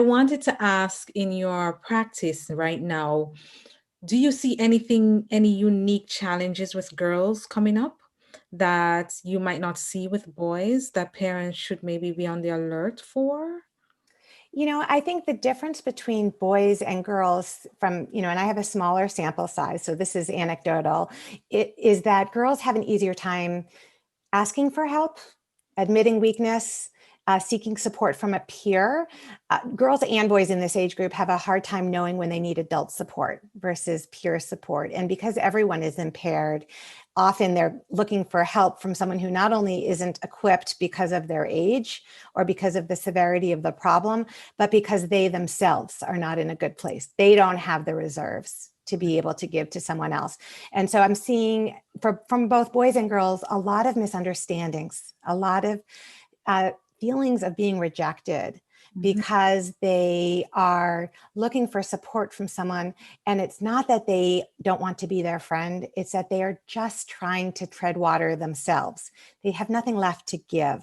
wanted to ask, in your practice right now, do you see any unique challenges with girls coming up that you might not see with boys that parents should maybe be on the alert for? I think the difference between boys and girls and I have a smaller sample size, so this is anecdotal, it is that girls have an easier time asking for help, admitting weakness, seeking support from a peer. Girls and boys in this age group have a hard time knowing when they need adult support versus peer support. And because everyone is impaired, often they're looking for help from someone who not only isn't equipped because of their age or because of the severity of the problem, but because they themselves are not in a good place. They don't have the reserves to be able to give to someone else. And so I'm seeing from both boys and girls, a lot of misunderstandings, a lot of feelings of being rejected because they are looking for support from someone. And it's not that they don't want to be their friend, it's that they are just trying to tread water themselves. They have nothing left to give.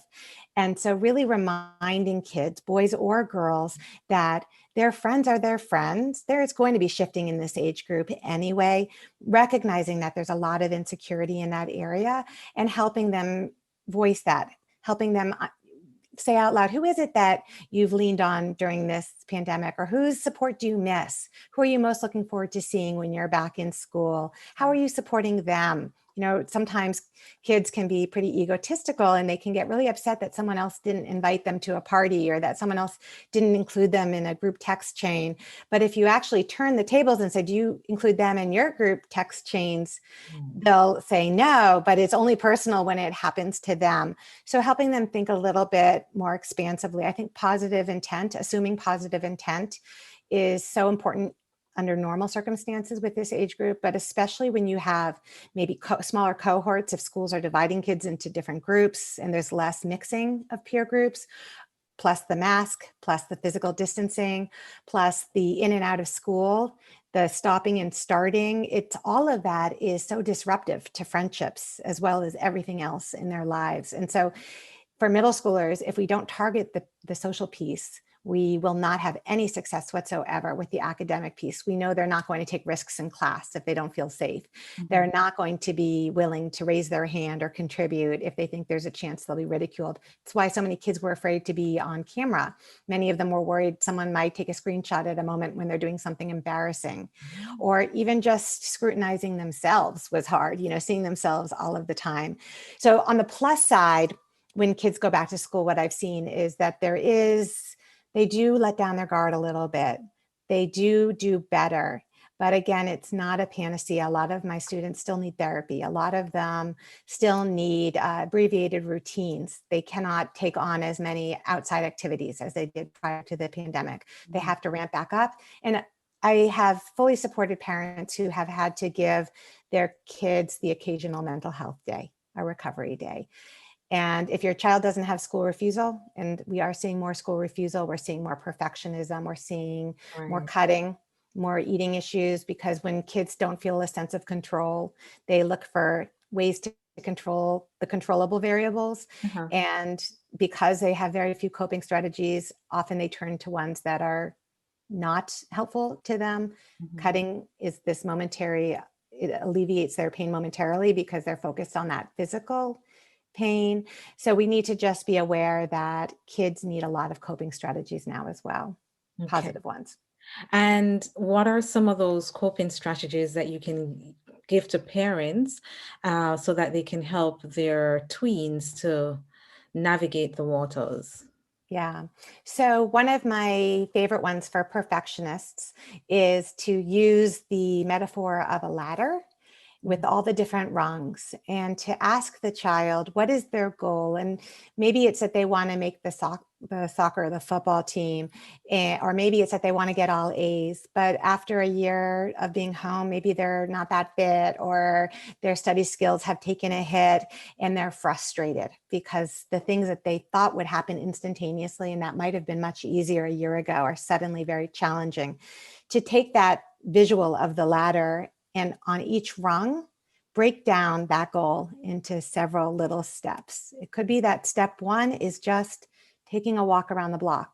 And so really reminding kids, boys or girls, that their friends are their friends. There's going to be shifting in this age group anyway, recognizing that there's a lot of insecurity in that area and helping them voice that, helping them say out loud, who is it that you've leaned on during this pandemic, or whose support do you miss? Who are you most looking forward to seeing when you're back in school? How are you supporting them? Sometimes kids can be pretty egotistical and they can get really upset that someone else didn't invite them to a party or that someone else didn't include them in a group text chain. But if you actually turn the tables and said, do you include them in your group text chains? They'll say no, but it's only personal when it happens to them. So helping them think a little bit more expansively. I think positive intent, assuming positive intent, is so important under normal circumstances with this age group, but especially when you have maybe smaller cohorts, if schools are dividing kids into different groups and there's less mixing of peer groups, plus the mask, plus the physical distancing, plus the in and out of school, the stopping and starting, it's all of that is so disruptive to friendships as well as everything else in their lives. And so for middle schoolers, if we don't target the social piece, we will not have any success whatsoever with the academic piece. We know they're not going to take risks in class if they don't feel safe. They're not going to be willing to raise their hand or contribute if they think there's a chance they'll be ridiculed. It's why so many kids were afraid to be on camera. Many of them were worried someone might take a screenshot at a moment when they're doing something embarrassing, or even just scrutinizing themselves was hard, seeing themselves all of the time. So on the plus side, when kids go back to school, what I've seen is that they do let down their guard a little bit. They do better. But again, it's not a panacea. A lot of my students still need therapy. A lot of them still need abbreviated routines. They cannot take on as many outside activities as they did prior to the pandemic. They have to ramp back up. And I have fully supported parents who have had to give their kids the occasional mental health day, a recovery day. And if your child doesn't have school refusal, and we are seeing more school refusal, we're seeing more perfectionism, we're seeing more cutting, more eating issues, because when kids don't feel a sense of control, they look for ways to control the controllable variables. And because they have very few coping strategies, often they turn to ones that are not helpful to them. Cutting is this momentary, it alleviates their pain momentarily because they're focused on that physical pain. So we need to just be aware that kids need a lot of coping strategies now as well, positive ones. And what are some of those coping strategies that you can give to parents so that they can help their tweens to navigate the waters? Yeah. So one of my favorite ones for perfectionists is to use the metaphor of a ladder with all the different rungs, and to ask the child, what is their goal? And maybe it's that they want to make the soccer, the football team, or maybe it's that they want to get all A's, but after a year of being home, maybe they're not that fit, or their study skills have taken a hit and they're frustrated because the things that they thought would happen instantaneously, and that might have been much easier a year ago, are suddenly very challenging. To take that visual of the ladder and on each rung, break down that goal into several little steps. It could be that step one is just taking a walk around the block,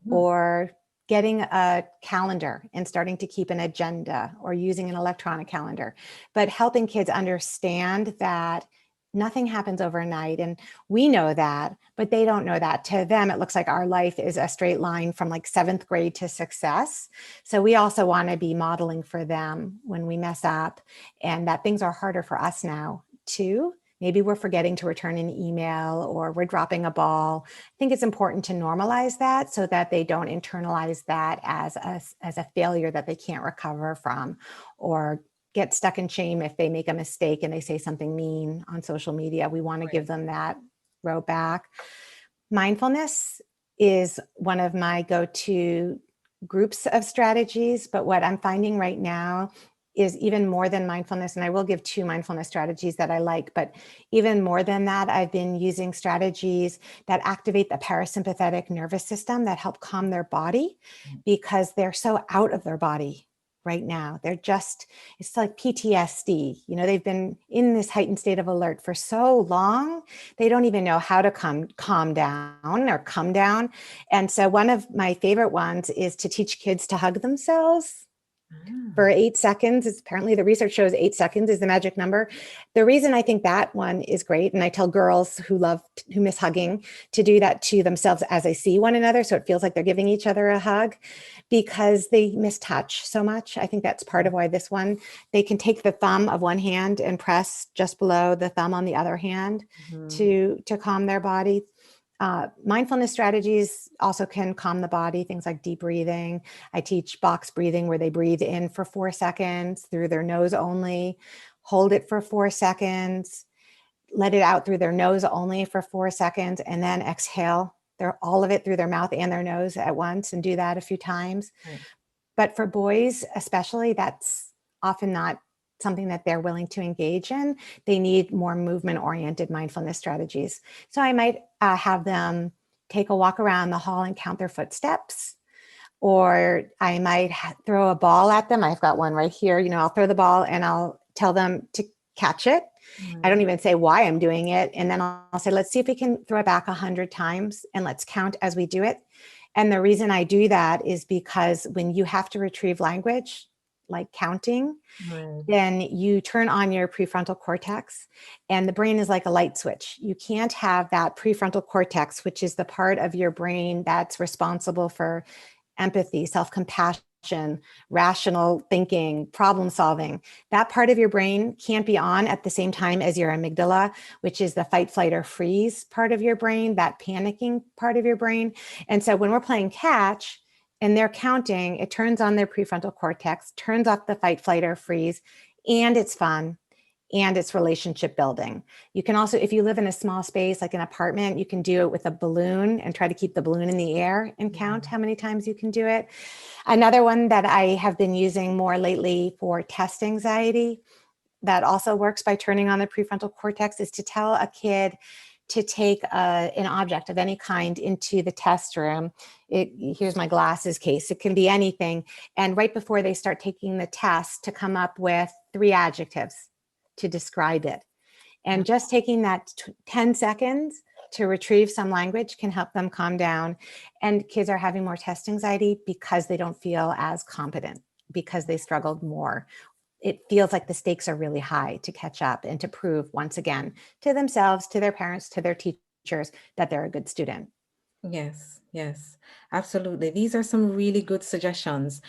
or getting a calendar and starting to keep an agenda or using an electronic calendar, but helping kids understand that nothing happens overnight. And we know that, but they don't know that. To them, it looks like our life is a straight line from like 7th grade to success. So we also want to be modeling for them when we mess up, and that things are harder for us now too. Maybe we're forgetting to return an email or we're dropping a ball. I think it's important to normalize that so that they don't internalize that as a failure that they can't recover from, or get stuck in shame if they make a mistake and they say something mean on social media. We want to give them that row back. Mindfulness is one of my go-to groups of strategies, but what I'm finding right now is even more than mindfulness, and I will give 2 mindfulness strategies that I like, but even more than that, I've been using strategies that activate the parasympathetic nervous system that help calm their body, because they're so out of their body right now. They're just, it's like PTSD. You know, they've been in this heightened state of alert for so long, they don't even know how to calm down or come down. And so one of my favorite ones is to teach kids to hug themselves for 8 seconds. It's apparently the research shows 8 seconds is the magic number. The reason I think that one is great, and I tell girls who miss hugging to do that to themselves as they see one another, so it feels like they're giving each other a hug, because they miss touch so much. I think that's part of why this one, they can take the thumb of one hand and press just below the thumb on the other hand to calm their body. Mindfulness strategies also can calm the body, things like deep breathing. I teach box breathing, where they breathe in for 4 seconds through their nose only, hold it for 4 seconds, let it out through their nose only for 4 seconds, and then exhale all of it through their mouth and their nose at once, and do that a few times. Right. But for boys especially, that's often not something that they're willing to engage in. They need more movement-oriented mindfulness strategies. So I might have them take a walk around the hall and count their footsteps, or I might throw a ball at them. I've got one right here. You know, I'll throw the ball and I'll tell them to catch it. I don't even say why I'm doing it. And then I'll say, let's see if we can throw it back 100 times, and let's count as we do it. And the reason I do that is because when you have to retrieve language, like counting, then you turn on your prefrontal cortex, and the brain is like a light switch. You can't have that prefrontal cortex, which is the part of your brain that's responsible for empathy, self-compassion, rational thinking, problem solving. That part of your brain can't be on at the same time as your amygdala, which is the fight, flight, or freeze part of your brain, that panicking part of your brain. And so when we're playing catch and they're counting, it turns on their prefrontal cortex, turns off the fight, flight, or freeze, and it's fun. And it's relationship building. You can also, if you live in a small space, like an apartment, you can do it with a balloon and try to keep the balloon in the air and count how many times you can do it. Another one that I have been using more lately for test anxiety, that also works by turning on the prefrontal cortex, is to tell a kid to take an object of any kind into the test room. Here's my glasses case. It can be anything. And right before they start taking the test, to come up with 3 adjectives to describe it. And just taking that 10 seconds to retrieve some language can help them calm down. And kids are having more test anxiety because they don't feel as competent, because they struggled more. It feels like the stakes are really high to catch up and to prove once again to themselves, to their parents, to their teachers, that they're a good student. Yes, yes, absolutely. These are some really good suggestions.